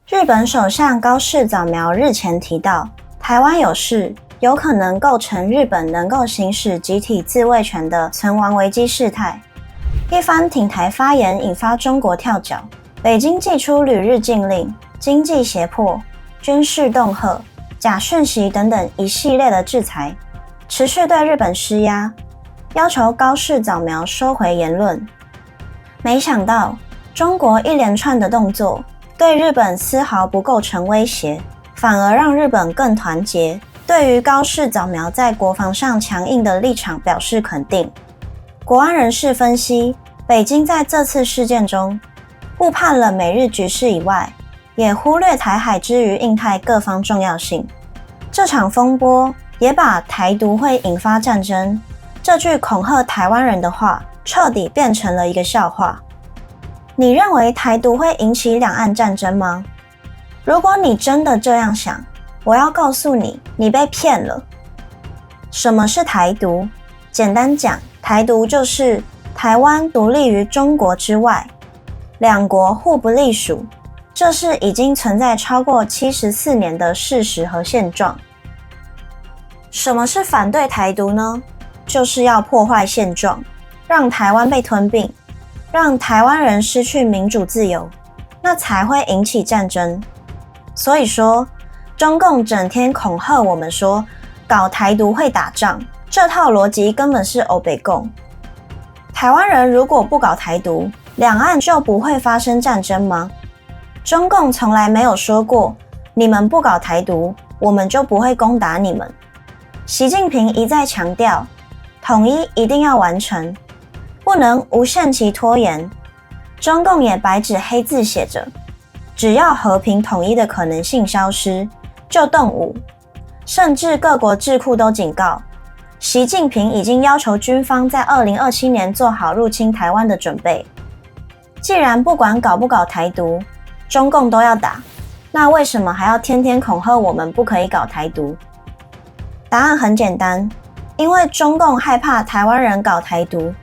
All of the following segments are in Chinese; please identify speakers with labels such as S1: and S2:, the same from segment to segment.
S1: 日本首相高市早苗日前提到，台灣有事，有可能構成日本能夠行使集體自衛權的存亡危機事態。一番挺台發言引發中國跳腳，北京祭出旅日禁令、經濟脅迫、軍事恫嚇、假訊息等等一系列的制裁，持續對日本施壓，要求高市早苗收回言論。沒想到，中國一連串的動作對日本絲毫不構成威脅，反而讓日本更團結，對於高市早苗在國防上強硬的立場表示肯定。國安人士分析，北京在這次事件中誤判了美日局勢以外，也忽略台海之於印太各方重要性。這場風波也把台獨會引發戰爭這句恐嚇台灣人的話徹底變成了一個笑話。你認為台獨會引起兩岸戰爭嗎？如果你真的這樣想，我要告訴你，你被騙了。什麼是台獨？簡單講，台獨就是台灣獨立於中國之外，兩國互不隸屬，這是已經存在超過74年的事實和現狀。什麼是反對台獨呢？就是要破壞現狀，讓台灣被吞併，讓台灣人失去民主自由，那才會引起戰爭。所以說，中共整天恐嚇我們說搞台獨會打仗，這套邏輯根本是歐北共。台灣人如果不搞台獨，兩岸就不會發生戰爭嗎？中共從來沒有說過，你們不搞台獨，我們就不會攻打你們。習近平一再強調，統一一定要完成，不能無限期拖延。中共也白紙黑字寫着，只要和平統一的可能性消失，就動武。甚至各國智庫都警告，習近平已經要求軍方在2027年做好入侵台灣的準備。既然不管搞不搞台獨，中共都要打，那為什麼還要天天恐嚇我們不可以搞台獨？答案很簡單，因為中共害怕台灣人搞台獨。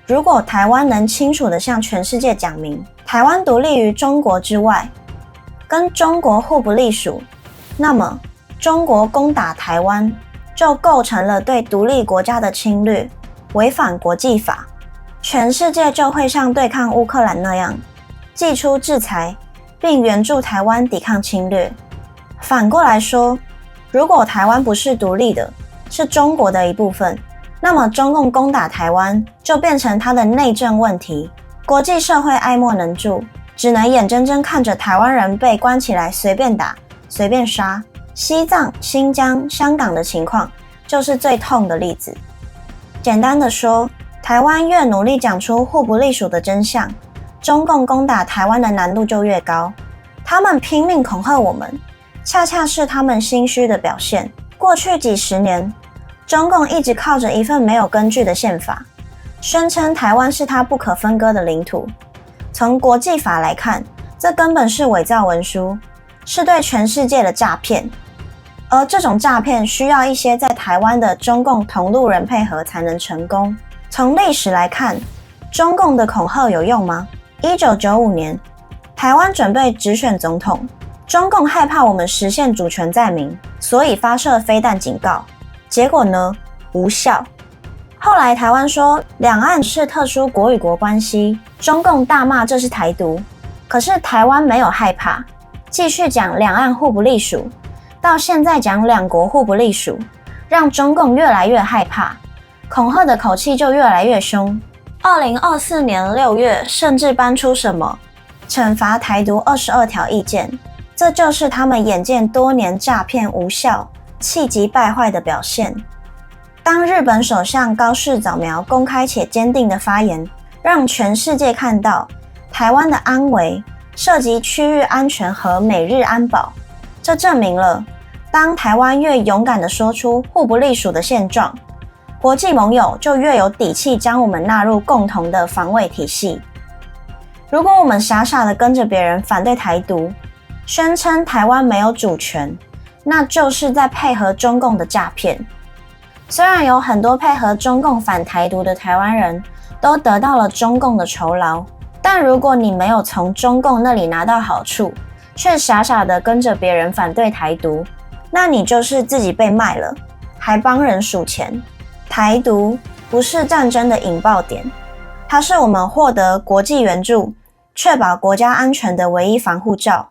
S1: 如果台灣能清楚地向全世界講明，台灣獨立於中國之外，跟中國互不隸屬，那麼中國攻打台灣就構成了對獨立國家的侵略，違反國際法，全世界就會像對抗烏克蘭那樣，祭出制裁，並援助台灣抵抗侵略。反過來說，如果台灣不是獨立的，是中國的一部分，那麼中共攻打台灣就變成他的內政問題，國際社會愛莫能助，只能眼睜睜看着台灣人被關起來隨便打、隨便殺。西藏、新疆、香港的情況就是最痛的例子。簡單的說，台灣越努力講出互不隸屬的真相，中共攻打台灣的難度就越高。他們拼命恐嚇我們，恰恰是他們心虛的表現。過去幾十年，中共一直靠着一份沒有根據的憲法，宣稱台灣是他不可分割的領土。從國際法來看，這根本是偽造文書，是對全世界的詐騙。而這種詐騙需要一些在台灣的中共同路人配合才能成功。從歷史來看，中共的恐嚇有用嗎？1995年，台灣準備直選總統，中共害怕我們實現主權在民，所以發射飛彈警告。結果呢？無效。後來台灣說兩岸是特殊國與國關係，中共大罵這是台獨。可是台灣沒有害怕，繼續講兩岸互不隸屬，到現在講兩國互不隸屬，讓中共越來越害怕，恐嚇的口氣就越來越兇。2024年6月，甚至搬出什麼懲罰台獨22條意見，這就是他們眼見多年詐騙無效、氣急敗壞的表現。當日本首相高市早苗公開且堅定的發言，讓全世界看到台灣的安危涉及區域安全和美日安保，這證明了當台灣越勇敢地說出互不隸屬的現狀，國際盟友就越有底氣將我們納入共同的防衛體系。如果我們傻傻地跟着別人反對台獨，宣稱台灣沒有主權，那就是在配合中共的詐騙。雖然有很多配合中共反台獨的台灣人都得到了中共的酬勞，但如果你沒有從中共那裡拿到好處，卻傻傻的跟着別人反對台獨，那你就是自己被賣了，還幫人數錢。台獨不是戰爭的引爆點，它是我們獲得國際援助、確保國家安全的唯一防護罩。